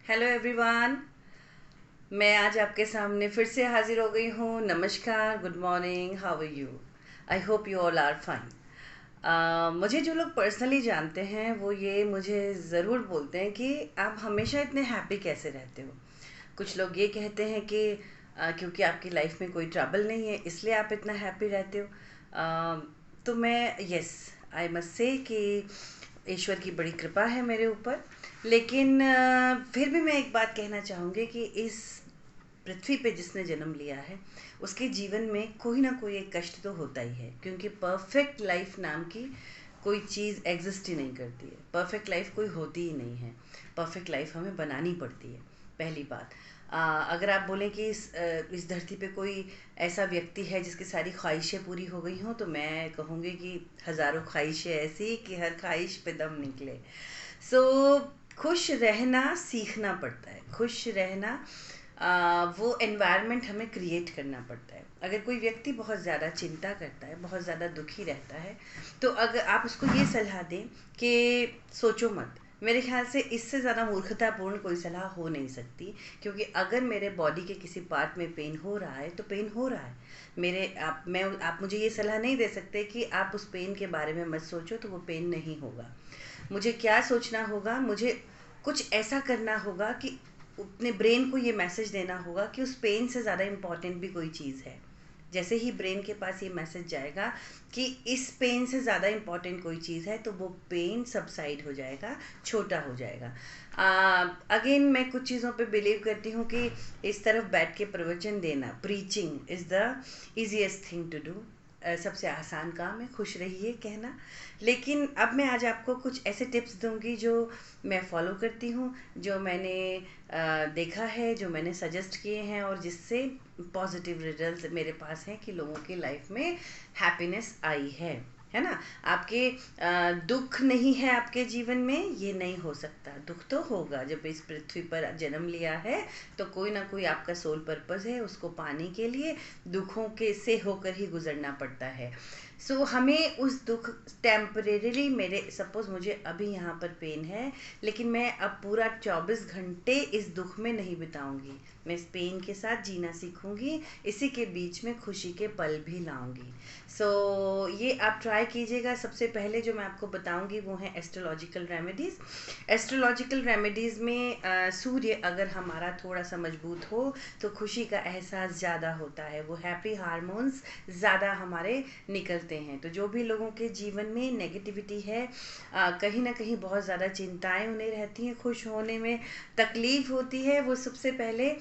Hello everyone. मैं आज आपके सामने फिर से हाजिर हो गई हूँ। नमस्कार, good morning, how are you? I hope you all are fine. मुझे जो लोग पर्सनली जानते हैं वो ये मुझे ज़रूर बोलते हैं कि आप हमेशा इतने हैप्पी कैसे रहते हो। कुछ लोग ये कहते हैं कि क्योंकि आपकी लाइफ में कोई ट्रबल नहीं है इसलिए आप इतना हैप्पी रहते हो। तो मैं यस, आई मस्ट से कि ईश्वर की बड़ी कृपा है मेरे ऊपर। लेकिन फिर भी मैं एक बात कहना चाहूँगी कि इस पृथ्वी पे जिसने जन्म लिया है उसके जीवन में कोई ना कोई एक कष्ट तो होता ही है, क्योंकि परफेक्ट लाइफ नाम की कोई चीज़ एग्जिस्ट ही नहीं करती है। परफेक्ट लाइफ कोई होती ही नहीं है। परफेक्ट लाइफ हमें बनानी पड़ती है। पहली बात, अगर आप बोलें कि इस धरती पे कोई ऐसा व्यक्ति है जिसकी सारी ख्वाहिशें पूरी हो गई हों, तो मैं कहूँगी कि हज़ारों ख्वाहिशें ऐसी कि हर ख्वाहिश पे दम निकले। सो खुश रहना सीखना पड़ता है। खुश रहना वो एनवायरनमेंट हमें क्रिएट करना पड़ता है। अगर कोई व्यक्ति बहुत ज़्यादा चिंता करता है, बहुत ज़्यादा दुखी रहता है, तो अगर आप उसको ये सलाह दें कि सोचो मत, मेरे ख्याल से इससे ज़्यादा मूर्खतापूर्ण कोई सलाह हो नहीं सकती। क्योंकि अगर मेरे बॉडी के किसी पार्ट में पेन हो रहा है तो पेन हो रहा है। आप मुझे ये सलाह नहीं दे सकते कि आप उस पेन के बारे में मत सोचो, तो वो पेन नहीं होगा। मुझे क्या सोचना होगा, मुझे कुछ ऐसा करना होगा कि अपने ब्रेन को ये मैसेज देना होगा कि उस पेन से ज़्यादा इम्पॉर्टेंट भी कोई चीज़ है। जैसे ही ब्रेन के पास ये मैसेज जाएगा कि इस पेन से ज़्यादा इम्पॉर्टेंट कोई चीज़ है, तो वो पेन सबसाइड हो जाएगा, छोटा हो जाएगा। अगेन मैं कुछ चीज़ों पे बिलीव करती हूँ कि इस तरफ बैठ के प्रवचन देना, preaching is the easiest thing to do. सबसे आसान काम है खुश रहिए कहना। लेकिन अब मैं आज आपको कुछ ऐसे टिप्स दूंगी जो मैं फॉलो करती हूँ, जो मैंने देखा है, जो मैंने सजेस्ट किए हैं और जिससे पॉजिटिव रिजल्ट मेरे पास हैं कि लोगों की लाइफ में हैप्पीनेस आई है ना। आपके दुख नहीं है आपके जीवन में, ये नहीं हो सकता। दुख तो होगा, जब इस पृथ्वी पर जन्म लिया है तो कोई ना कोई आपका सोल पर्पस है, उसको पाने के लिए दुखों के से होकर ही गुजरना पड़ता है। हमें उस दुख टेम्परेरी, मेरे सपोज मुझे अभी यहाँ पर पेन है, लेकिन मैं अब पूरा 24 घंटे इस दुख में नहीं बिताऊंगी। मैं इस पेन के साथ जीना सीखूंगी, इसी के बीच में खुशी के पल भी लाऊंगी। ये आप ट्राई कीजिएगा। सबसे पहले जो मैं आपको बताऊंगी वो है एस्ट्रोलॉजिकल रेमेडीज़। एस्ट्रोलॉजिकल रेमेडीज़ में सूर्य अगर हमारा थोड़ा सा मजबूत हो तो खुशी का एहसास ज़्यादा होता है, वो हैप्पी हार्मोन्स ज़्यादा हमारे निकलते हैं। तो जो भी लोगों के जीवन में नेगेटिविटी है, कहीं ना कहीं बहुत ज़्यादा चिंताएं उन्हें रहती हैं, खुश होने में तकलीफ होती है, वो सबसे पहले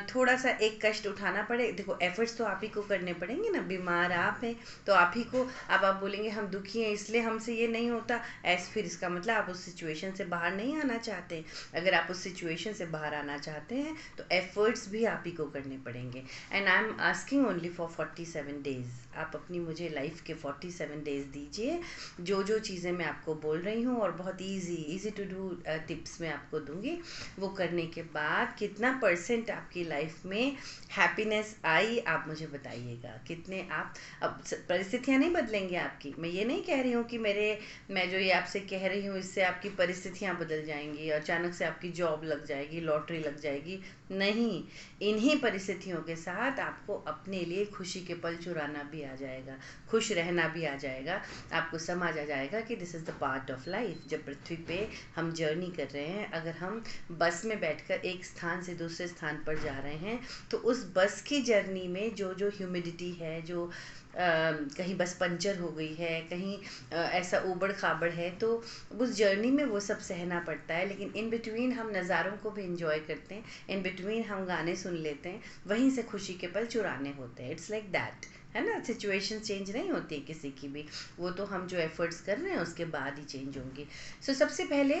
थोड़ा सा एक कष्ट उठाना पड़े। देखो, एफर्ट्स तो आप ही को करने पड़ेंगे ना, बीमार आप हैं तो आप ही को। अब आप बोलेंगे हम दुखी हैं इसलिए हमसे ये नहीं होता, ऐसे फिर इसका मतलब आप उस सिचुएशन से बाहर नहीं आना चाहते। अगर आप उस सिचुएशन से बाहर आना चाहते हैं तो एफर्ट्स भी आप ही को करने पड़ेंगे। And I am asking only for 47 days. आप अपनी मुझे लाइफ के 47 डेज दीजिए। जो जो चीज़ें मैं आपको बोल रही हूँ और बहुत इजी टू डू टिप्स मैं आपको दूंगी, वो करने के बाद कितना परसेंट आपकी लाइफ में हैप्पीनेस आई, आप मुझे बताइएगा। कितने आप, अब परिस्थितियाँ नहीं बदलेंगी आपकी, मैं ये नहीं कह रही हूँ कि मैं जो ये आपसे कह रही हूँ इससे आपकी परिस्थितियाँ बदल जाएंगी, अचानक से आपकी जॉब लग जाएगी, लॉटरी लग जाएगी। नहीं, इन्हीं परिस्थितियों के साथ आपको अपने लिए खुशी के पल चुराना भी आ जाएगा, खुश रहना भी आ जाएगा। आपको समझ आ जाएगा कि this is the part of life. जब पृथ्वी पे हम जर्नी कर रहे हैं, अगर हम बस में बैठकर एक स्थान से दूसरे स्थान पर जा रहे हैं, तो उस बस की जर्नी में जो जो ह्यूमिडिटी है, जो कहीं बस पंचर हो गई है, कहीं ऐसा ऊबड़ खाबड़ है, तो उस जर्नी में वो सब सहना पड़ता है। लेकिन इन बिटवीन हम नज़ारों को भी इंजॉय करते हैं, इन बिटवीन हम गाने सुन लेते हैं, वहीं से खुशी के पल चुराने होते हैं। इट्स लाइक दैट, है ना। सिचुएशन चेंज नहीं होती है किसी की भी, वो तो हम जो एफर्ट्स कर रहे हैं उसके बाद ही चेंज होंगी। सबसे पहले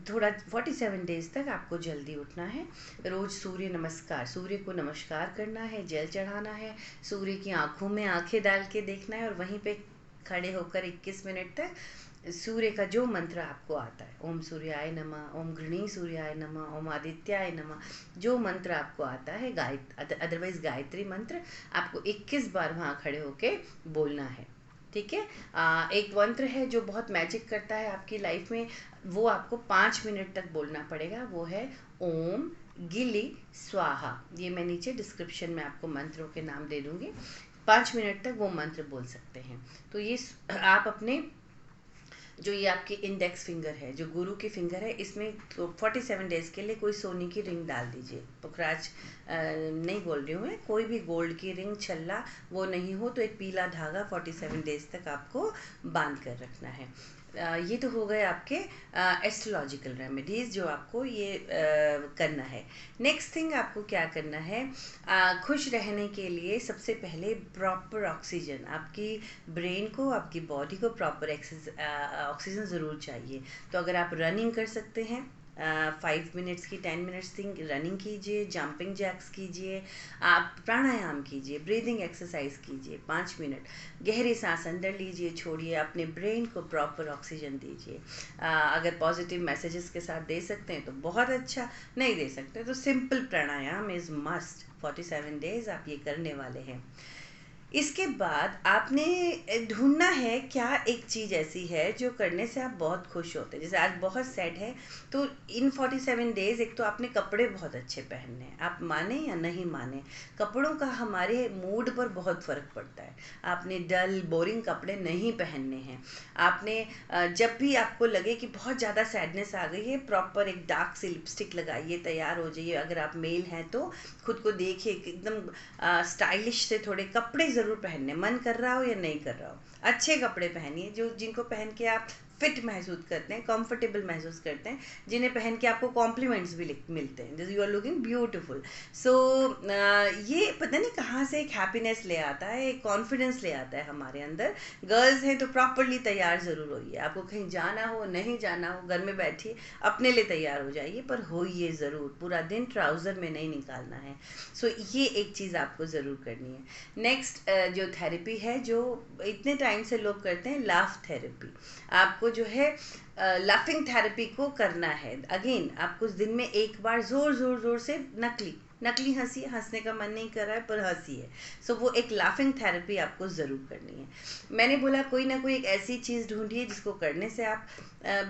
थोड़ा 47 डेज तक आपको जल्दी उठना है। रोज़ सूर्य नमस्कार, सूर्य को नमस्कार करना है, जल चढ़ाना है, सूर्य की आंखों में आंखें डाल के देखना है और वहीं पे खड़े होकर 21 मिनट तक सूर्य का जो मंत्र आपको आता है, ओम सूर्याय नमः, ओम गृणी सूर्याय नमः, ओम आदित्याय नमः, जो मंत्र आपको आता है, अदरवाइज गायत्री मंत्र आपको 21 बार वहाँ खड़े होके बोलना है। ठीक है। एक मंत्र है जो बहुत मैजिक करता है आपकी लाइफ में, वो आपको 5 मिनट तक बोलना पड़ेगा। वो है ओम गिली स्वाहा। ये मैं नीचे डिस्क्रिप्शन में आपको मंत्रों के नाम दे दूंगी। 5 मिनट तक वो मंत्र बोल सकते हैं। तो ये आप अपने जो ये आपके इंडेक्स फिंगर है, जो गुरु की फिंगर है, इसमें तो 47 डेज के लिए कोई सोने की रिंग डाल दीजिए। पुखराज नहीं बोल रही हूँ मैं, कोई भी गोल्ड की रिंग छल्ला वो नहीं हो तो एक पीला धागा 47 डेज तक आपको बांध कर रखना है। ये तो हो गए आपके एस्ट्रोलॉजिकल रेमेडीज़ जो आपको ये करना है। नेक्स्ट थिंग आपको क्या करना है, खुश रहने के लिए सबसे पहले प्रॉपर ऑक्सीजन, आपकी ब्रेन को, आपकी बॉडी को प्रॉपर ऑक्सीजन ज़रूर चाहिए। तो अगर आप रनिंग कर सकते हैं, 5 मिनट्स की 10 मिनट्स की रनिंग कीजिए, जंपिंग जैक्स कीजिए, आप प्राणायाम कीजिए, ब्रीदिंग एक्सरसाइज कीजिए, 5 मिनट गहरी सांस अंदर लीजिए, छोड़िए, अपने ब्रेन को प्रॉपर ऑक्सीजन दीजिए। अगर पॉजिटिव मैसेजेस के साथ दे सकते हैं तो बहुत अच्छा, नहीं दे सकते तो simple pranayama is must. 47 days आप ये करने वाले हैं। इसके बाद आपने ढूंढना है क्या एक चीज़ ऐसी है जो करने से आप बहुत खुश होते हैं। जैसे आज बहुत सैड है तो इन 47 डेज एक तो आपने कपड़े बहुत अच्छे पहनने हैं, आप माने या नहीं माने, कपड़ों का हमारे मूड पर बहुत फ़र्क पड़ता है। आपने डल बोरिंग कपड़े नहीं पहनने हैं। आपने जब भी आपको लगे कि बहुत ज़्यादा सैडनेस आ गई है, प्रॉपर एक डार्क सी लिपस्टिक लगाइए, तैयार हो जाइए। अगर आप मेल हैं तो खुद को देखिए एकदम स्टाइलिश से थोड़े कपड़े ज़रूर पहनने, मन कर रहा हो या नहीं कर रहा हो, अच्छे कपड़े पहनिए जो जिनको पहन के आप फिट महसूस करते हैं, कंफर्टेबल महसूस करते हैं, जिन्हें पहन के आपको कॉम्प्लीमेंट्स भी मिलते हैं, जैसे यू आर लुकिंग ब्यूटीफुल। सो ये पता नहीं कहाँ से एक हैप्पीनेस ले आता है, एक कॉन्फिडेंस ले आता है हमारे अंदर। गर्ल्स हैं तो प्रॉपरली तैयार ज़रूर होइए। आपको कहीं जाना हो, नहीं जाना हो, घर में बैठिए, अपने लिए तैयार हो जाइए, पर होइए ज़रूर। पूरा दिन ट्राउज़र में नहीं निकालना है। सो ये एक चीज़ आपको ज़रूर करनी है। नेक्स्ट जो थेरेपी है, जो इतने टाइम से लोग करते हैं, लाफ थेरेपी, आपको जो है लाफिंग थेरेपी को करना है। अगेन आपको दिन में एक बार ज़ोर ज़ोर ज़ोर से नकली हंसी, हंसने का मन नहीं कर रहा है पर हंसी है, सो वो एक लाफिंग थेरेपी आपको ज़रूर करनी है। मैंने बोला कोई ना कोई एक ऐसी चीज़ ढूंढिए जिसको करने से आप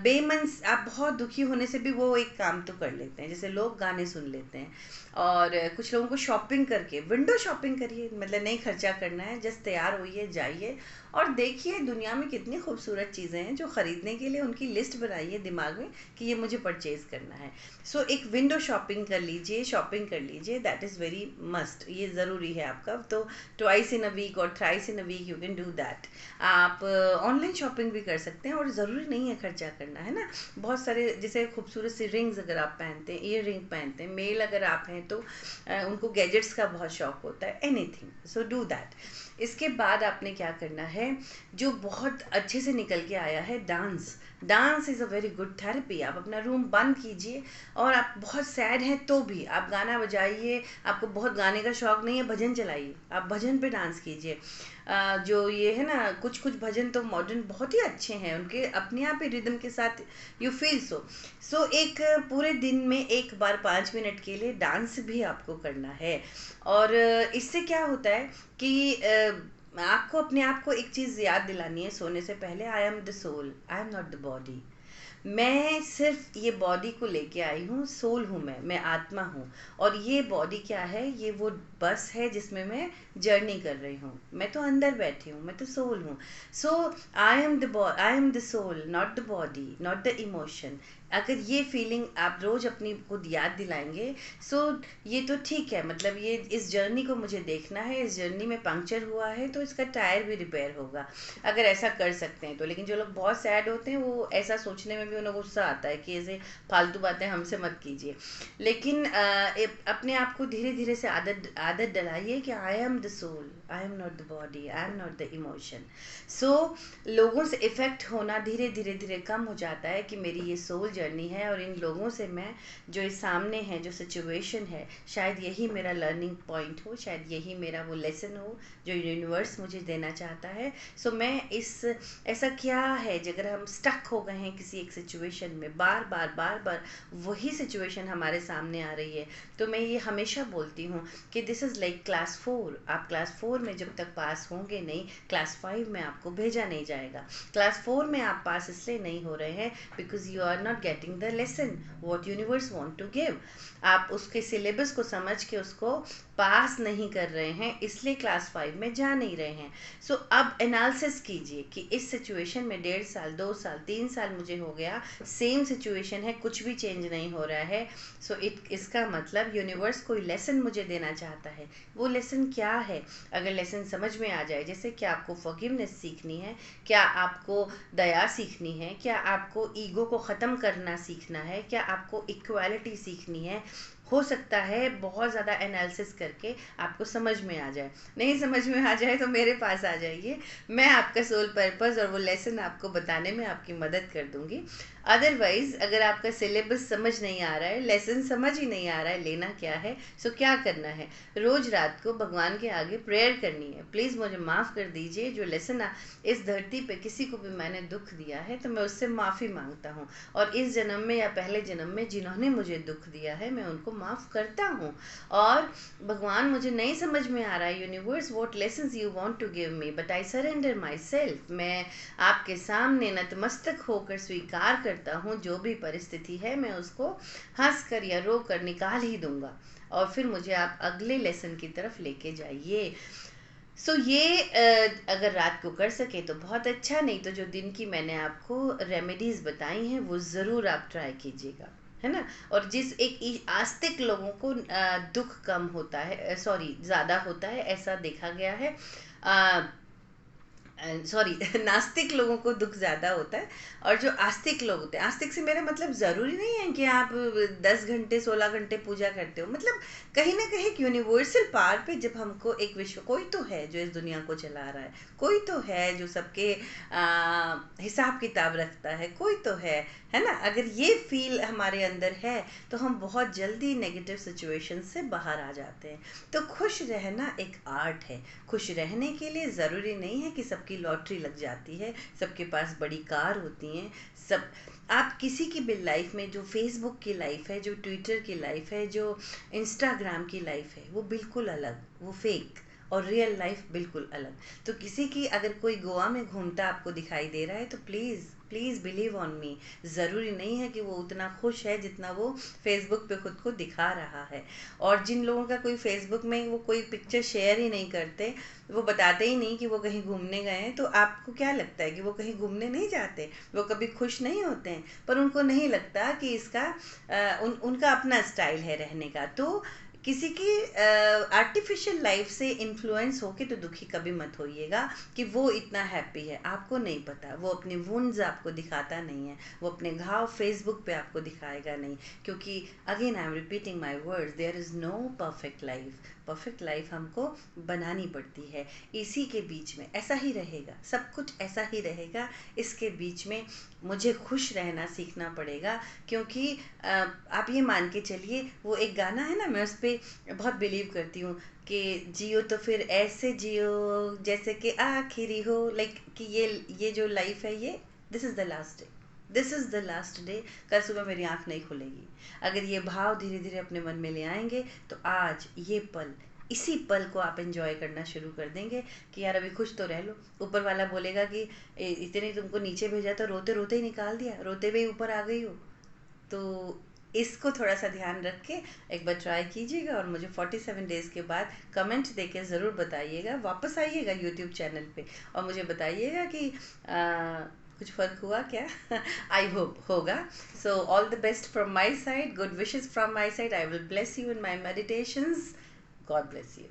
बेमन, आप बहुत दुखी होने से भी वो एक काम तो कर लेते हैं। जैसे लोग गाने सुन लेते हैं, और कुछ लोगों को शॉपिंग करके, विंडो शॉपिंग करिए, मतलब नहीं खर्चा करना है, जस्ट तैयार होइए, जाइए और देखिए दुनिया में कितनी खूबसूरत चीज़ें हैं जो ख़रीदने के लिए उनकी लिस्ट बनाइए दिमाग में कि ये मुझे परचेज़ करना है। सो एक विंडो शॉपिंग कर लीजिए, दैट इज़ वेरी मस्ट, ये ज़रूरी है आपका। तो ट्वाइस इन अ वीक और thrice in a week you can do that. आप ऑनलाइन शॉपिंग भी कर सकते हैं और ज़रूरी नहीं है खर्चा करना, है ना। बहुत सारे जैसे खूबसूरत सी रिंग्स अगर आप पहनते हैं, ईयर रिंग पहनते हैं, मेल अगर आप हैं तो उनको गैजेट्स का बहुत शौक होता है, एनीथिंग, सो डू दैट। इसके बाद आपने क्या करना है, जो बहुत अच्छे से निकल के आया है, dance is a very good therapy. आप अपना रूम बंद कीजिए, और आप बहुत सैड हैं तो भी आप गाना बजाइए, आपको बहुत गाने का शौक नहीं है, भजन चलाइए, आप भजन पे डांस कीजिए। जो ये है ना, कुछ भजन तो मॉडर्न बहुत ही अच्छे हैं, उनके अपने आप ही रिदम के साथ यू फील सो एक पूरे दिन में एक बार 5 मिनट के लिए डांस भी आपको करना है। और इससे क्या होता है कि आपको अपने आप को एक चीज़ याद दिलानी है सोने से पहले, I am the soul, I am not the body. मैं सिर्फ ये बॉडी को लेके आई हूँ, सोल हूँ मैं आत्मा हूँ, और ये बॉडी क्या है, ये वो बस है जिसमें मैं जर्नी कर रही हूँ। मैं तो अंदर बैठी हूँ, मैं तो सोल हूँ। So I am the soul, not the body, not the emotion. अगर ये फीलिंग आप रोज़ अपनी खुद याद दिलाएंगे, सो ये तो ठीक है, मतलब ये इस जर्नी को मुझे देखना है, इस जर्नी में पंक्चर हुआ है तो इसका टायर भी रिपेयर होगा, अगर ऐसा कर सकते हैं तो। लेकिन जो लोग बहुत सैड होते हैं वो ऐसा सोचने में भी उन्हें गुस्सा आता है कि ऐसे फालतू बातें हमसे मत कीजिए। लेकिन अपने आप को धीरे धीरे से आदत डलाइए कि I am the soul, I am not the body, I am not the emotion. So लोगों से इफ़ेक्ट होना धीरे धीरे कम हो जाता है कि मेरी ये सोल जर्नी है, और इन लोगों से मैं जो इस सामने है, जो सिचुएशन है, शायद यही मेरा लर्निंग पॉइंट हो, शायद यही मेरा वो लेसन हो जो यूनिवर्स मुझे देना चाहता है। सो मैं ऐसा क्या है, अगर हम स्टक हो गए हैं किसी एक सिचुएशन में, बार बार वही सिचुएशन हमारे सामने आ रही है, तो मैं ये हमेशा बोलती हूँ कि दिस इज़ लाइक क्लास 4। आप क्लास 4 4 में जब तक पास होंगे नहीं, क्लास 5 में आपको भेजा नहीं जाएगा। क्लास 4 में आप पास इसलिए नहीं हो रहे हैं because you are not getting the lesson what universe want to give. आप उसके सिलेबस को समझ के उसको पास नहीं कर रहे हैं, इसलिए क्लास 5 में जा नहीं रहे हैं। सो अब एनालिसिस कीजिए कि इस सिचुएशन में 1.5 साल, 2 साल, 3 साल मुझे हो गया, सेम सिचुएशन है, कुछ भी चेंज नहीं हो रहा है। सो इसका मतलब यूनिवर्स कोई लेसन मुझे देना चाहता है। वो लेसन क्या है? अगर लेसन समझ में आ जाए, जैसे क्या आपको फॉरगिवनेस सीखनी है, क्या आपको दया सीखनी है, क्या आपको ईगो को ख़त्म करना सीखना है, क्या आपको इक्वालिटी सीखनी है, हो सकता है बहुत ज़्यादा एनालिसिस करके आपको समझ में आ जाए। नहीं समझ में आ जाए तो मेरे पास आ जाइए, मैं आपका सोल पर्पस और वो लेसन आपको बताने में आपकी मदद कर दूंगी। अदरवाइज़ अगर आपका सिलेबस समझ नहीं आ रहा है, लेसन समझ ही नहीं आ रहा है लेना क्या है, सो क्या करना है, रोज़ रात को भगवान के आगे प्रेयर करनी है, प्लीज़ मुझे माफ़ कर दीजिए, जो लेसन इस धरती पे किसी को भी मैंने दुख दिया है तो मैं उससे माफ़ी मांगता हूँ, और इस जन्म में या पहले जन्म में जिन्होंने मुझे दुख दिया है मैं उनको माफ़ करता हूँ। और भगवान मुझे नहीं समझ में आ रहा है, universe what lessons you want to give me, but I surrender myself, मैं आपके सामने नतमस्तक होकर स्वीकार करता हूँ, जो भी परिस्थिति है मैं उसको हंस कर या रो कर निकाल ही दूंगा, और फिर मुझे आप अगले लेसन की तरफ लेके जाइए। ये अगर रात को कर सके तो बहुत अच्छा, नहीं तो जो दिन की मैंने आपको रेमेडीज़ बताई हैं वो ज़रूर आप ट्राई कीजिएगा, है ना। और जिस एक आस्तिक लोगों को दुख कम होता है, सॉरी ज़्यादा होता है, ऐसा देखा गया है। सॉरी नास्तिक लोगों को दुख ज़्यादा होता है, और जो आस्तिक लोग होते हैं, आस्तिक से मेरा मतलब ज़रूरी नहीं है कि आप 10 घंटे 16 घंटे पूजा करते हो, मतलब कहीं ना कहीं एक यूनिवर्सल पावर पे जब हमको एक विश्व, कोई तो है जो इस दुनिया को चला रहा है, कोई तो है जो सबके हिसाब किताब रखता है, कोई तो है ना। अगर ये फील हमारे अंदर है तो हम बहुत जल्दी नेगेटिव सिचुएशन से बाहर आ जाते हैं। तो खुश रहना एक आर्ट है। खुश रहने के लिए ज़रूरी नहीं है कि सबकी लॉटरी लग जाती है, सबके पास बड़ी कार होती हैं, सब आप किसी की भी लाइफ में, जो फेसबुक की लाइफ है, जो ट्विटर की लाइफ है, जो इंस्टाग्राम की लाइफ है, वो बिल्कुल अलग, वो फेक, और रियल लाइफ बिल्कुल अलग। तो किसी की अगर कोई गोवा में घूमता आपको दिखाई दे रहा है तो please please believe on me, ज़रूरी नहीं है कि वो उतना खुश है जितना वो फेसबुक पे खुद को दिखा रहा है। और जिन लोगों का कोई फेसबुक में वो कोई पिक्चर शेयर ही नहीं करते, वो बताते ही नहीं कि वो कहीं घूमने गए हैं, तो आपको क्या लगता है कि वो कहीं घूमने नहीं जाते, वो कभी खुश नहीं होते हैं? पर उनको नहीं लगता कि इसका उनका अपना स्टाइल है रहने का। तो किसी की आर्टिफिशियल लाइफ से इन्फ्लुएंस होके तो दुखी कभी मत होइएगा कि वो इतना हैप्पी है, आपको नहीं पता, वो अपने वुंड्स आपको दिखाता नहीं है, वो अपने घाव फेसबुक पे आपको दिखाएगा नहीं, क्योंकि again I am repeating my words, there is no perfect life. Perfect life हमको बनानी पड़ती है, इसी के बीच में ऐसा ही रहेगा, सब कुछ ऐसा ही रहेगा, इसके बीच में मुझे खुश रहना सीखना पड़ेगा। क्योंकि आप ये मान के चलिए, वो एक गाना है ना, मैं उस पर बहुत बिलीव करती हूँ कि जियो तो फिर ऐसे जियो जैसे कि आखिरी हो, लाइक कि ये जो लाइफ है, ये this is the last day, this is the last day, कल सुबह मेरी आँख नहीं खुलेगी। अगर ये भाव धीरे धीरे अपने मन में ले आएंगे तो आज ये पल, इसी पल को आप एंजॉय करना शुरू कर देंगे कि यार अभी खुश तो रह लो। ऊपर वाला बोलेगा कि इतने तुमको नीचे भेजा तो रोते रोते ही निकाल दिया, रोते हुए ऊपर आ गई हो। तो इसको थोड़ा सा ध्यान रख के एक बार ट्राई कीजिएगा, और मुझे 47 डेज़ के बाद कमेंट देके ज़रूर बताइएगा, वापस आइएगा यूट्यूब चैनल पे और मुझे बताइएगा कि कुछ फ़र्क हुआ क्या। आई होप होगा। So all the best from my side, good wishes from my side, I will bless you in my meditations, God bless you.